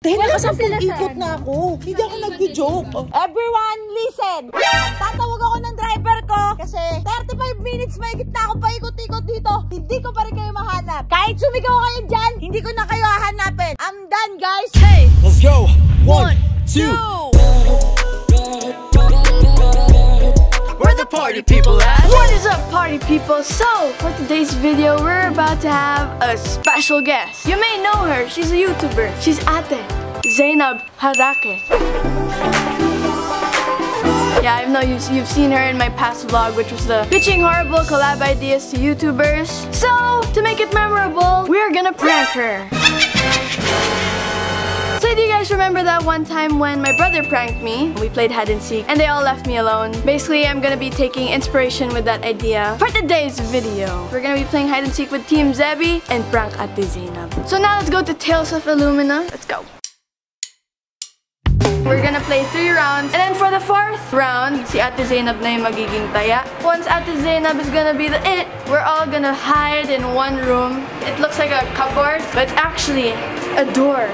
Dahil nakasampung ikot na ako. Hindi ako nag-joke. Everyone, listen! Tatawag ako ng driver ko kasi 35 minutes may gitna ako paikot-ikot dito. Hindi ko pa rin kayo mahanap. Kahit sumigaw kayo dyan, hindi ko na kayo hahanapin. I'm done, guys. Hey! Let's go! 1, 2! Where the party people at? What is up, party people? So, for today's video, we're about to have a special guest. You may know her. She's a YouTuber. She's Ate Zainab Harake. Yeah, I know you've seen her in my past vlog, which was the pitching horrible collab ideas to YouTubers. So, to make it memorable, we're gonna prank her. So do you guys remember that one time when my brother pranked me? We played hide and seek and they all left me alone. Basically, I'm gonna be taking inspiration with that idea for today's video. We're gonna be playing hide and seek with Team Zebby and prank Ate Zainab. So now let's go to Tales of Illumina. Let's go. We're gonna play 3 rounds. And then for the 4th round, si Ate Zainab na yung magiging taya. Once Ate Zainab is gonna be the it, we're all gonna hide in one room. It looks like a cupboard, but it's actually a door.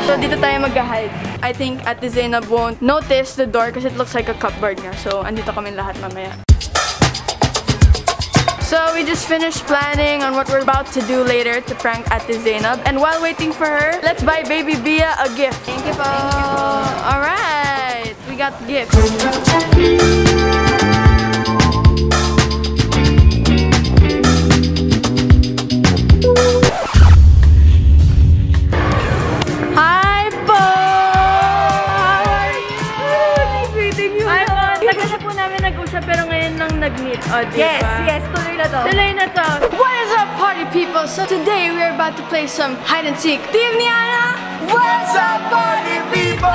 So dito tayo mag-hide. I think Ate Zainab won't notice the door because it looks like a cupboard nga. So andito kami lahat mamaya. So we just finished planning on what we're about to do later to prank Ate Zainab. And while waiting for her, let's buy Baby Bia a gift. Thank you po. Alright, we got the gift. Hi po! How are you? Nice meeting you. Tagal na po namin nag-usap pero ngayon lang nag-meet. Oh, diba? Yes, tuloy na to. Tuloy na to. What is up, party people? So today we're about to play some hide and seek. Team Niana, what's up, party people?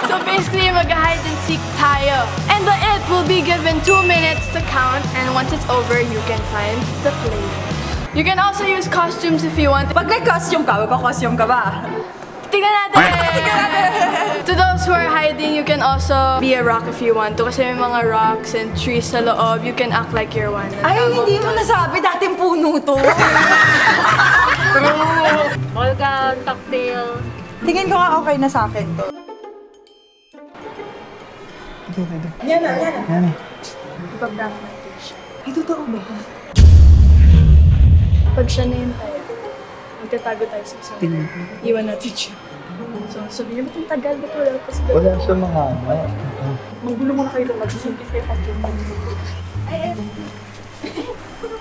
So basically, mag-hide and seek tayo. And the it will be given 2 minutes to count. And once it's over, you can find the players. You can also use costumes if you want. Pag nag-costume ka, magpa-costume ka ba? Tingnan natin! To those who are hiding, you can also be a rock if you want to. Kasi may mga rocks and trees sa loob. You can act like you're one. Ay, hindi mo nasabi. Dating puno to. Volcan, cocktail. Tingin ko nga okay na sa akin to. Yan na. Ipag-prank natin siya. Ay, totoo ba? Pag siya na yung tayo, magtatago tayo sa isang. Iwan natin siya. So, sabi niyo, ba't yung tagal? Ba't wala pa sila? Wala siya mga ano. Magulo muna kayo doon. Mag-simpis kayo pa doon. Ay,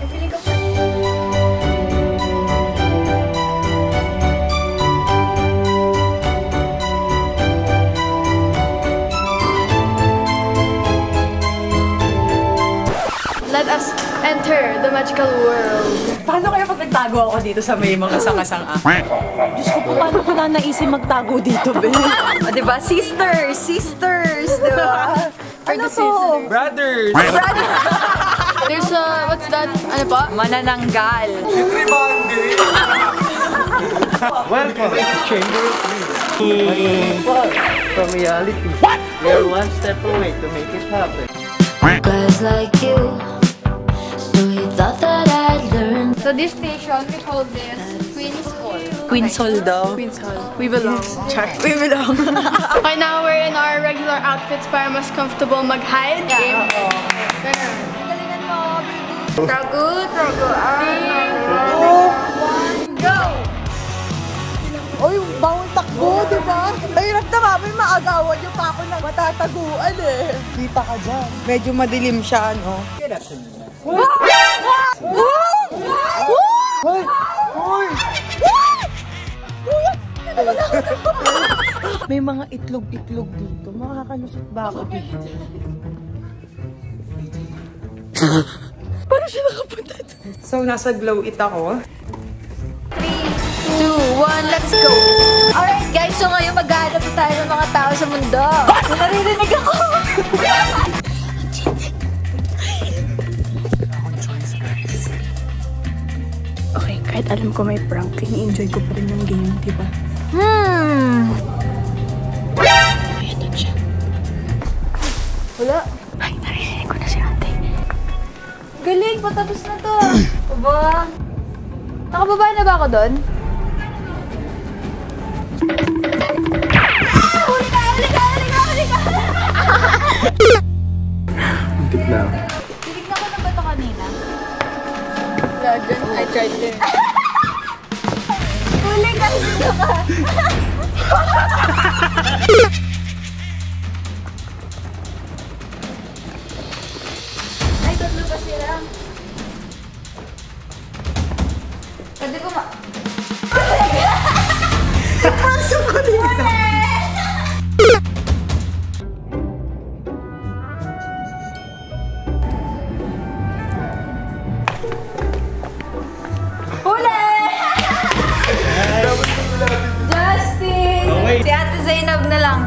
pili ko pa. Let us enter the magical world. Paano kaya pag nagtago ako dito sa may mga sanga-sanga? Diyos ko po, paano ko na naisip magtago dito, Ben? O, diba? Sisters, diba? Ano to? Brothers! There's a, what's that? Ano po? Manananggal. Welcome to Chamber of Dreams. From reality. We are one step away to make it happen. Guys like you, so you thought that I'd learn. So this station, we call this Queen's Hall. Queen's Hall daw. Queen's Hall. We belong. Char. We belong. Okay, now we're in our regular outfits para mas comfortable mag-hide. Yeah. Ganun. Galingan mo, baby. Trago. 3, 2, 1, go! Oy, bawal takbo, di ba? Mahirap na nga, may maagawan yung pa ako na matataguan eh. Kita ka dyan. Medyo madilim siya, no? May mga itlog-itlog dito. Makakalusot ba ako dito? Paano siya nakapunta doon? So, nasa glow it ako. 3, 2, 1, let's go! Alright guys, so ngayon maghahanap tayo ng mga tao sa mundo. Naririnig ako! Okay, kahit alam ko may prank, ini-enjoy ko pa rin yung game, diba? Ayan doon siya. Wala. Ay, naririnig ko na si ate. Galing, patapos na to. Aba. Nakababa na ba ako doon? Huli ka! Muntik na. Tinignan ko na ba ito kanina? Wala dyan. I tried there. Huli ka! Ay, tatlo pa sila. Pwede ko ma... Pasok ko dito. Huli! Justin! Si Ate Zainab na lang.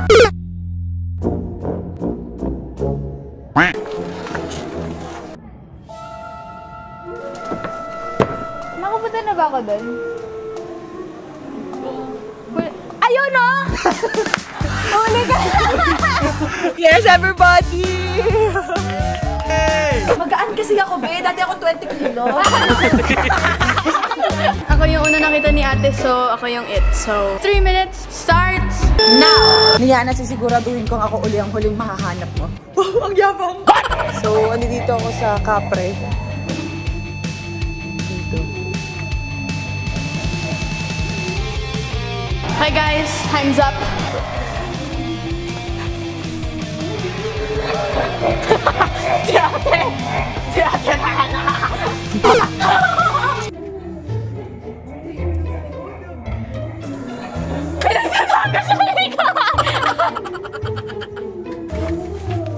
Nakapunta na ba ako doon? Ayun o! Huli ka! Yes, everybody! Magaan kasi ako, be. Dati ako 20 kilos. Ako yung una nakita ni ate, so ako yung it. So, 3 minutes, starts Now! Niya na sisiguraduhin kong ako uli ang huling mahahanap mo. Ang yabang! So, andito ako sa Capre. Hi guys, time's up.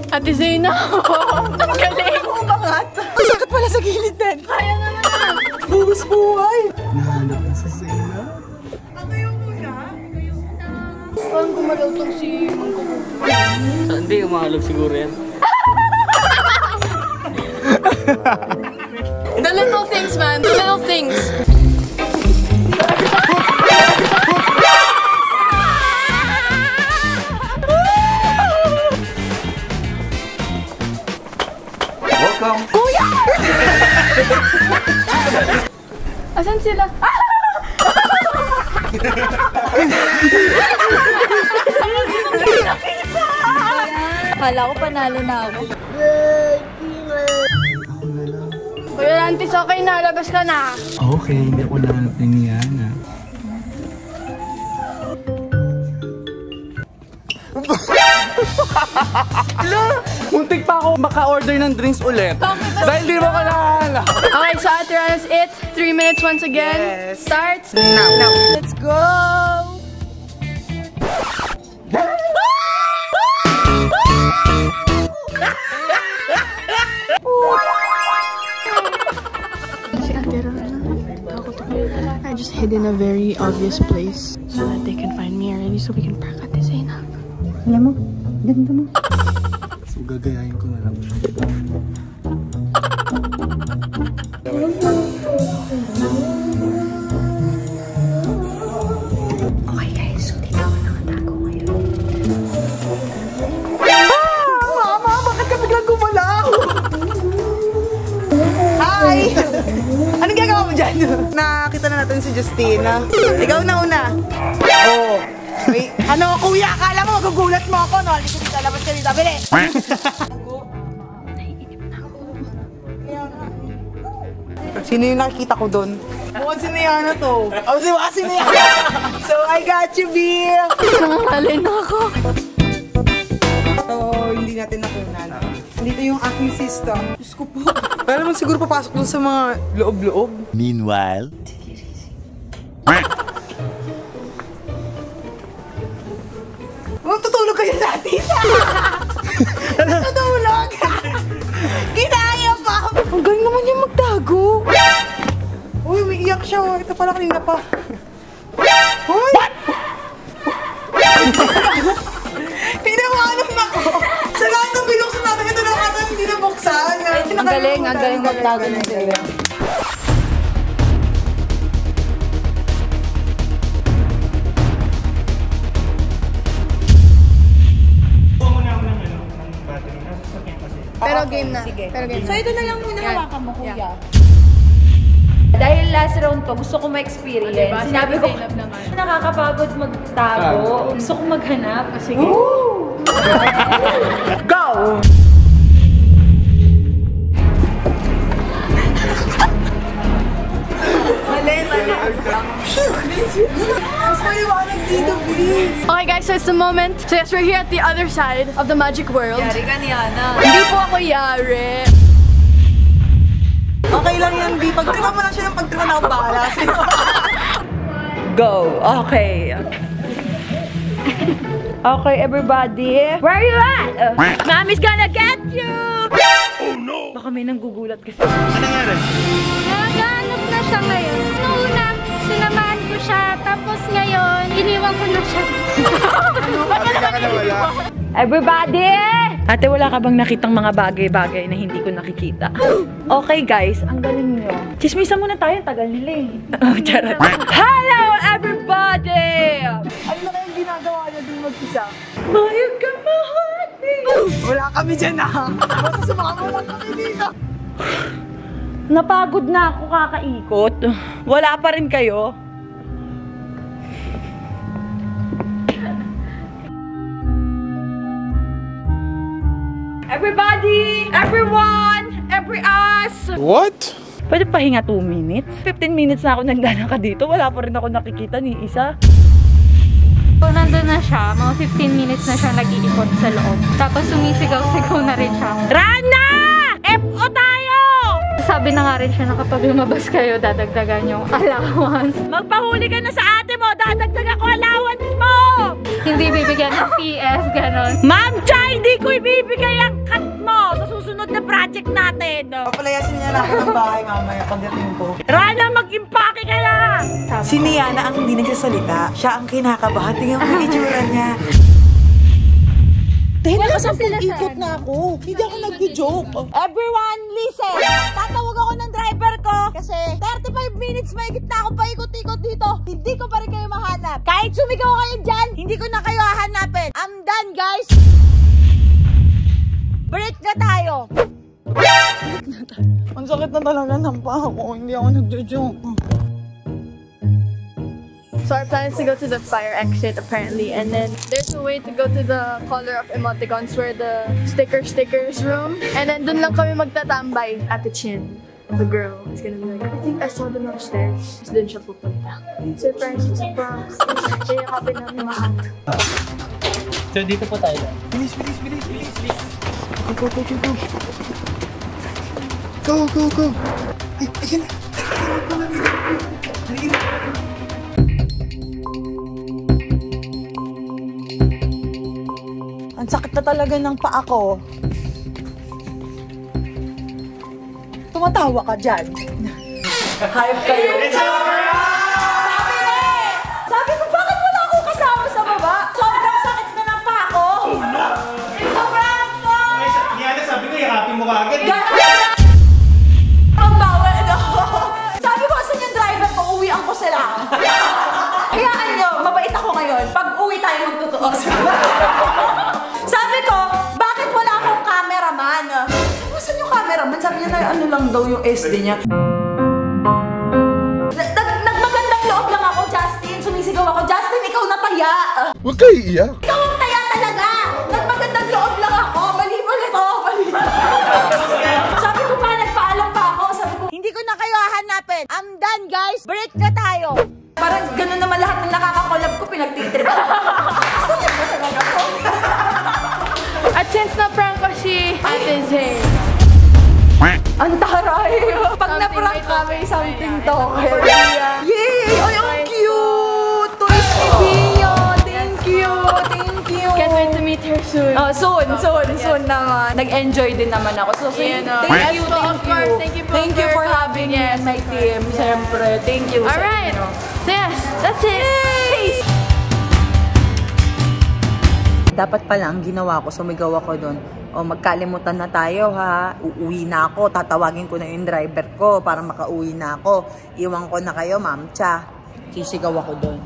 Ate Zainab! Ang galing! Umangat! Ang sakit pala sa gilid din! Kaya naman na! Buhos buhay! Nahanap na sa Zena. Parang gumalaw tong si Mangkumo. Hindi, umakalog siguro yan. The little things, man. The little things. Welcome! Asan sila? Akala ko panalo na ako. Kuya Lantis, okay na. Labas ka na. Okay, hindi ako nahanap ni Yana. Muntik pa ako maka-order ng drinks ulit. Dahil di mo ko nahanap. Okay, so Ate Rana's it. 3 minutes once again. Yes. Starts. Now, let's go! Si Ate Rana. I just hid in a very obvious place so that they can find me already so we can prank Ate Zainab. Alam mo, ganda mo. So, gagayahin ko na lang siya. Okay guys, so dito ako nakatago ngayon. Mama, bakit ka biglang gumalaw? Hi! Anong gagawa mo dyan? Nakita na natin si Justina. Ikaw na una. Oh. Wait, ano, kuya? Akala mo magugulat mo ako, no? Hindi ko sa labas ka dito. Bili! Sino yung nakikita ko doon? Mukhang si Niana to. Oh, si Niana! So, I got you, B! Nangangalay na ako. So, hindi natin nakunan. Dito yung aking system. Diyos ko po. Pero naman siguro papasok doon sa mga loob-loob. Meanwhile... Tutulog kayo natin! Tutulog! Kinaya pa! Ang galing naman niya magtago! Uy, may iyak siya. Oh. Ito pala kanina pa. Uy! Tinawanan ako! Sa lahat ng binuksan natin, ito na ata hindi nabuksan. Ang galing magtago ng sila. Pero game na. Sige. Pero ganyan. So ito na lang muna hawakan mo, kuya. Yeah. Dahil last round to, gusto ko ma-experience. Diba? Sinabi ko, Zainab naman. nakakapagod magtago. Gusto ko maghanap. Sige. Go! Okay guys, so it's the moment. So yes, we're here at the other side of the magic world. Yari ka ni Ana. Hindi po ako yari. Okay lang yan, B. Pagtripa mo lang siya ng pagtripa na ako bahala. Go! Okay. Okay, everybody. Where are you at? Mommy's gonna get you! Oh no! Baka may nanggugulat kasi. Ano nangyari? Nagaanap na siya ngayon. Noona, sinamahan ko siya. Tapos ngayon, iniwan ko na siya. Everybody! Ate, wala ka bang nakitang mga bagay-bagay na hindi ko nakikita? Okay guys, ang galing nyo. Chismisan muna tayo, tagal nila eh. Oh, charot. Hello everybody! Ano na kayong ginagawa niya dun mag-isa? Mayag ka mahati! Wala kami dyan ah. Basta sumama lang kami dito. Napagod na ako kakaikot. Wala pa rin kayo. Everybody! Everyone! Every us! What? Pwede pahinga 2 minutes? 15 minutes na ako naglalakad dito. Wala pa rin ako nakikita ni isa. So, nandun na siya. Mga 15 minutes na siya nag-iikot sa loob. Tapos sumisigaw-sigaw na rin siya. Rana! FO tayo! Sabi na nga rin siya na kapag lumabas kayo, dadagdagan yung allowance. Magpahuli ka na sa ate mo! Dadagdag ako allowance mo! Hindi bibigyan ng PS, ganon. Ma'am Cha, hindi ko ibibigay ang cut mo sa susunod na project natin. Papalayasin niya na ako ng bahay mamaya pagdating ko. Rana, mag-impake ka na! Si Niana ang hindi nagsasalita. Siya ang kinakabahan. Tingnan mo yung itsura niya. Dahil nakasampung ikot na ako. Hindi ako nag-joke. Everyone, listen! Tatawag ako ng driver ko kasi 35 minutes may gitna ako paikot-ikot dito. Hindi ko pa rin kayo mahanap. Kahit sumigaw kayo dyan, hindi ko na kayo hahanapin. I'm done, guys! Break na tayo! Ang sakit na talaga ng paa ko. Hindi ako nag-joke. So our plan is to go to the fire exit apparently, and then there's a way to go to the color of emoticons where the stickers room, and then dun lang kami magtatambay at the chin. The girl is gonna be like, I think I saw them upstairs. So dun siya pupunta. Surprise, it's a prank. Kaya kapit namin lahat. So dito po tayo. Bilis. Go. Ay, ayan na. Ang sakit na talaga ng paa ko. Tumatawa ka dyan. Hype kayo. Sabi ko, bakit wala akong kasama sa baba? Sobrang sakit na ng paa ko. Ito, Bravo! Niana, sabi ko, yakapin mo kagad. Ang bawal na ako. Sabi ko, saan yung driver ko? Uwian ko sila. Hayaan nyo, mabait ako ngayon. Pag uwi tayo magtutuos. Sabi ko, bakit wala akong cameraman? Saan yung cameraman? Sabi niya na ano lang daw yung SD niya. Nagmagandang loob lang ako, Justin. Sumisigaw ako, Justin, ikaw na taya. Huwag kayo iiyak. Ikaw ang taya talaga. Nagmagandang loob lang ako. Mali ito. Sabi ko pa, nagpaalam pa ako. Sabi ko, hindi ko na kayo hahanapin. I'm done, guys. Break na tayo. Parang gano'n naman lahat ng nakakakolab ko, pinagtitrip. Gusto niya ba talaga ko? At since na-prank ko si Ate Zay, Ang taray! Pag Something na-prank may kami, something to. For Bia. Yay! Ay, ang cute! Toys ni Bia! Thank you! Can't wait to meet her soon. Oh, soon naman. Nag-enjoy din naman ako. So, Yeah, no. thank you, Yes, po, of course. Thank you for having me yes, in my of course. team. Siyempre, thank you. sa Alright. inyo. So yes, that's it. Peace. Dapat pala ang ginawa ko, sumigaw ako doon. O magkalimutan na tayo ha, uuwi na ako, tatawagin ko na yung driver ko para makauwi na ako. Iwan ko na kayo, Ma'am Cha. Sisigaw ako doon.